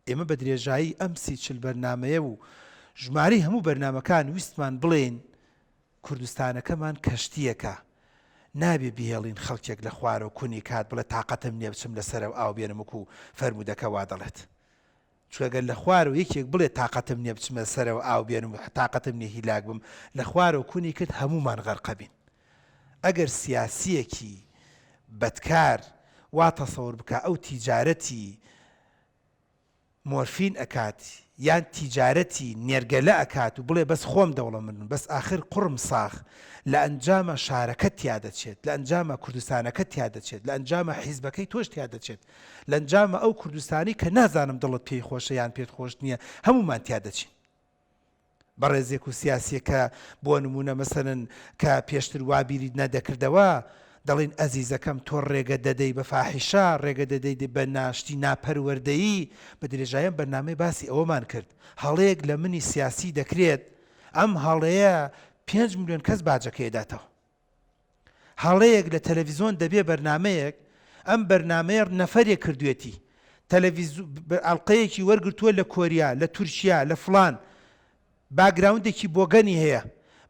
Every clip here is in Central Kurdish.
ئێمە بە درێژایی ئەم سی بەرنامەیە و ژمارەی هەموو بەرنامەکان ویستمان بڵێن کوردستانەکەمان کەشتیەکە، نابێ بهێڵین خەڵکێک لە خوارە و کونی کات بڵێ تااقەتم نییە بچم لەسەر ئاو بێنم و فەرمودەکە وا دەڵێت. چگەل لە خوار و یەکێک بڵێ تااقەتم نییە بچمە سەرەوە ئاو بێنم و تااقەتم نییە هیلاک بم لە خوارە و کونی کرد هەمومان غەرقەبین. ئەگەر سیاسیەکی بەدکار وا تەسەوڕ بکە ئەو تیجارەتی مۆرفین ئەکاتی یان تیجارەتی نێرگەلە ئەکات و بڵێ بەس خۆم دەوڵە من بەس ئاخر قڕم ساخ لە ئەنجامە شارەکە تیا دەچێت، لە ئەنجامە کوردستانەکە تیا دەچێت، لە ئەنجامە حیزبەکەی تۆش تیا دەچێت، لە ئەنجامە ئەو کوردستانی کە نازانم دڵت پێی خۆشە یان پێت خۆش نییە هەمومان تیا دەچین. بەڕێزێک و سیاسیەکە بۆ نمونە مەسەرن کە پێشتر وابیری نەدەکردەوە دەڵێن ئەزیزەکەم تۆ ڕێگە دەدەی بە فاحیشە، ڕێگە دەدەی بە ناشتی ناپەروەردەیی. بە درێژایان بەرنامەی باسی ئەوەمان کرد هەڵەیەک لە منی سیاسی دەکرێت، ئەم هەڵەیە 5 ملیۆن کەس باجەکەیداتەوە. هەڵەیەک لە تەلەڤیزۆن دەبێ بەرنمەیەک، ئەم بەرنمەیە نەفەرێک کردوێتی ئەڵلقەیەکی وەرگرتووە لە کۆریا، لە تورکیا، لە فلان باگراوندێکی بۆگەنی هەیە.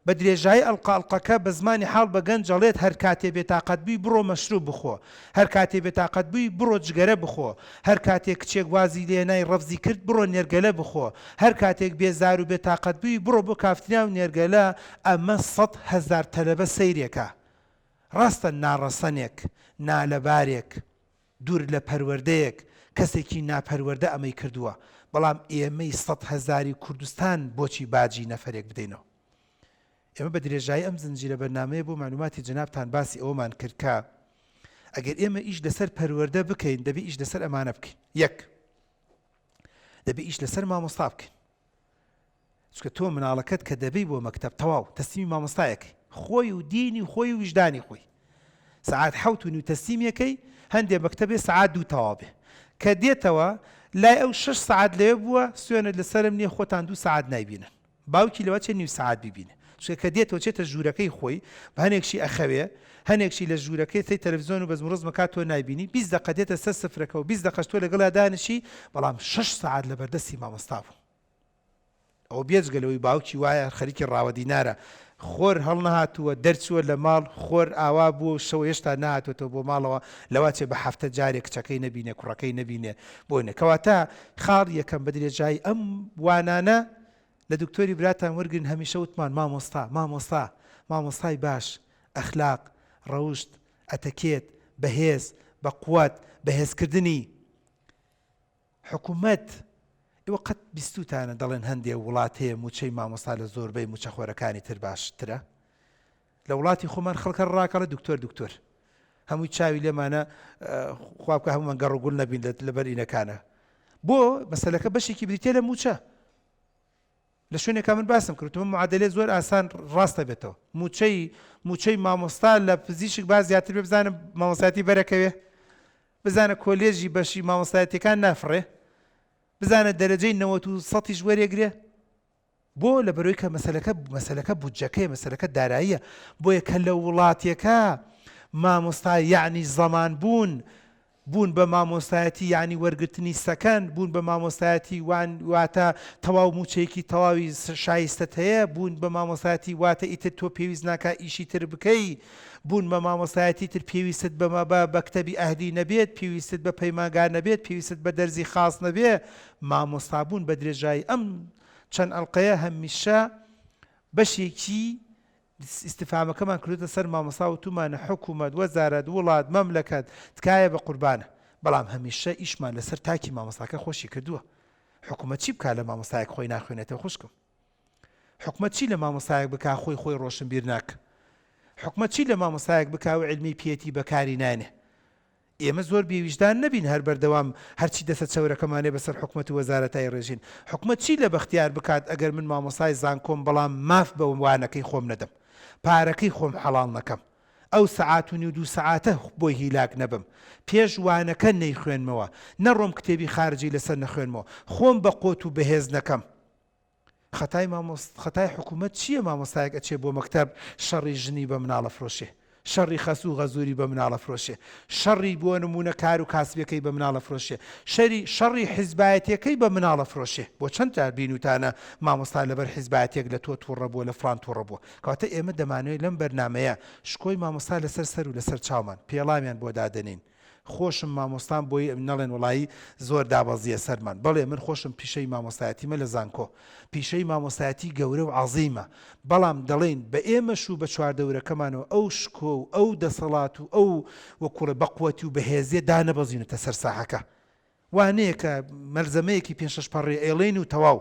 بە درێژایی ئەڵقەکە بە زمانی حاڵ بە گەنجەڵێت هەر کاتێ بێتاقەت بووی بڕۆ مەشروب بخۆ، هەر کاتێ بێتاقەت بووی بڕۆ جگەرە بخۆ، هەر کاتێک کچێک وازی لێنای ڕەفزی کرد بڕۆ نێرگەلە بخۆ، هەر کاتێک بێزار و بێتاقەت بووی بڕۆ بۆ کافتریا و نێرگەلە. ئەمە 100,000 تەلەبە سەیرێکە. ڕاستە ناڕەسەنێک، نالەبارێک، دوور لە پەروەردەیەک، کەسێکی ناپەروەردە ئەمەی کردووە، بەڵام ئێمەی 100,000 کوردستان بۆچی باجی نەفرێک بدەینەوە؟ ئێمە بە درێژایی ئەم زنجیرە بەرنامەیە بۆ معلوماتی جنابتان باسی ئەومان کرد کە ئەگەر ئێمە ئیش لەسەر پەروەردە بکەین دەبێ ئیش لەسەر ئەمانە بکەین. یەک دەبێ ئیش لەسەر مامۆستا بکەین، چکە تۆ مناڵەکەت کە دەبێ بۆ مەکتەب تەواو تەسلیمی مامۆستایەکەی خۆی و دینی و خۆی و وجدانی خۆی سعات 7 تەسلیمیەکەی هەندێک مەکتەبێ سعات 2 تەواو بێ کە دێتەوە لای ئەو 6 سعات لەوێ بووە سوێنت لەسەرم نییە خۆتان 2 سعات نایبینن، باوکی لەوە چێ نیو سعات ببینێ کە دێتەوە چێتە ژوورەکەی خۆی بە هەنێکشی ئەخەوێ هەنێکشی لە ژوورەکەی سی تەلەڤیزۆن و بەزم ڕزمەکات تۆ نایبینی 20 دقە دێتە سەر سفرەکە و 20 دقەش تۆ لەگەڵا دانیشی، بەڵام 6 سعات لە بەردەستی مامۆستا بوو. ئەو بێجگەلەوەی باوکی وایە خەریکی ڕاوەدینارە خۆر هەڵ نەهاتووە دەرچووە لە ماڵ خۆر ئاوا بوو شەوە هێشتا نهاتوێتەوە بۆ ماڵەوە لەوا چێ بە هەفتە جارێک کچەکەی نەبینێ کوڕەکەی نەبینێ بۆنێ کەواتە خاڵ یەکەم بە درێژایی ئەم وانانە لە دکتۆری براتان وەرگن هەمیشە وتمان مامۆستای باش ئەخلاق ڕەوشت ئەتەکێت بەهێز بە قووەت بەهێزکردنی حکوومەت. ئێوە قەت بیستوتانە دەڵێن هەندێک وڵات هەیە موچەی مامۆستا لە زۆربەی موچەخۆرەکانی تر باشترە. لە وڵاتی خۆمان خەڵکە ڕاکەڵە دکتۆر هەمووی چاوی لێمانە خوا بکە هەمومان گەڕوگوڵ نەبین لەبەر ئینەکانە. بۆ مەسەلەکە بەشێکی بریتێ لە موچە لە شوێنێکا من باسم کردومە معادلێ زۆر ئاسان ڕاستە بێتەوە. موچەی مامۆستا لە پزیشک با زیاتر بێ بزانم مامۆستایەتی بەرەکەوێ، بزانە کۆلێژی بەشی مامۆستایەتیەکان نافڕێ، بزانە دەرەجەی 90% وەرێگرێ. بۆ لە بەرەوەی کە مەسەلەکە بودجەکەی مەسەلەکە داراییە. بۆیە کە لە وڵاتیەکە مامۆستا یعنی زەمان بوون بە مامۆستایەتی یعنی وەرگرتنی سەکەن، بوون بە مامۆستایەتی واتە تەواو موچەیەکی تەواوی شایستەت هەیە، بوون بە مامۆستایەتی واتە ئیتر تۆ پێویست ناکە ئیشی تر بکەی، بوون بە مامۆستایەتی تر پێویستت بە کتەبی ئەهدی نەبێت، پێویستت بە پەیمانگار نەبێت، پێویستت بە دەرزی خاص نەبێت. مامۆستا بوون بە درێژایی ئەم چەند ئەڵلقەیە هەمیشە بەشێکی ئیسیفامەکەمان کردوتە سەر مامۆستا و تومانە حکوومەت وەزارەت وڵات مەملەکەت تکایە بە قوربانە، بەڵام هەمیشە ئیشمان لەسەر تاکی مامۆستاکە خۆشی کردووە. حکوومەت چی بکات لە مامۆستایەک خۆی ناخوێنێتەوە خوشکم؟ حکوومەت چی لە مامۆستایەک بک خۆی ڕۆشنبیر ناکە؟ حکوومەت چی لە مامۆستایەک بک و علمی پێێتی بەکاری نانێ؟ ئێمە زۆر بێویژدان نەبین هەر بەردەوام هەرچی دەسە چەورەکەمانێ بەسەر حکوومەت و وەزارەتای ڕێژین. حکوومەت چی لە بەختیار بکات ئەگەر من مامۆستای زانکۆم بەڵام ماف بە وانەکەی خۆم نەدەم، پارەکەی خۆم حەڵال نەکەم، ئەو سەعات و 2 سەعاتە بۆی هیلاک نەبم، پێش وانەکە نەیخوێنمەوە، نەڕۆم کتێبی خارجی لەسەر نەخوێنمەوە، خۆم بە قۆت و بەهێز نەکەم. خەتای حکوومەت چییە؟ مامۆستایەک ئەچێ بۆ مەکتەب شەڕی ژنی بە مناڵە فرۆشێ، شەڕی خەسوو غەزووری بە مناڵە فرۆشێ شەڕی بۆ نمونە کار و کاسبەکەی بە مناڵە فرۆشێ شەڕی حیزبایەتیەکەی بە مناڵە فرۆشێ بۆ چەند جار بینوتانە مامۆستا لەبەر حیزبایەتێک لە تۆ تووڕە بووە لە فلان تووڕە بووە کەواتە ئێمە دەمانوێت لەم بەرنمەیە شکۆی مامۆستا لەسەر سەر و لەسەر چاومان پێڵامیان بۆ دادەنین خۆشم مامۆستان بۆی نەڵێن وڵایی زۆر دابەزیە سەرمان بەڵێ من خۆشم پیشەی مامۆستایەتیمە لە زانکۆ پیشەی مامۆستایەتی گەورە و عەزیمە بەڵام دەڵێن بە ئێمەش و بە چواردەورەکەمانەوە ئەو شکۆ و ئەو دەسەڵات و ئەو وەکوڵە بەقوەتی و بەهێزیە دانەبەزینەتە سەر ساحەکە وانەیە کە مەرزەمەیەکی 5-6 پەڕێ ئێڵێن و تەواو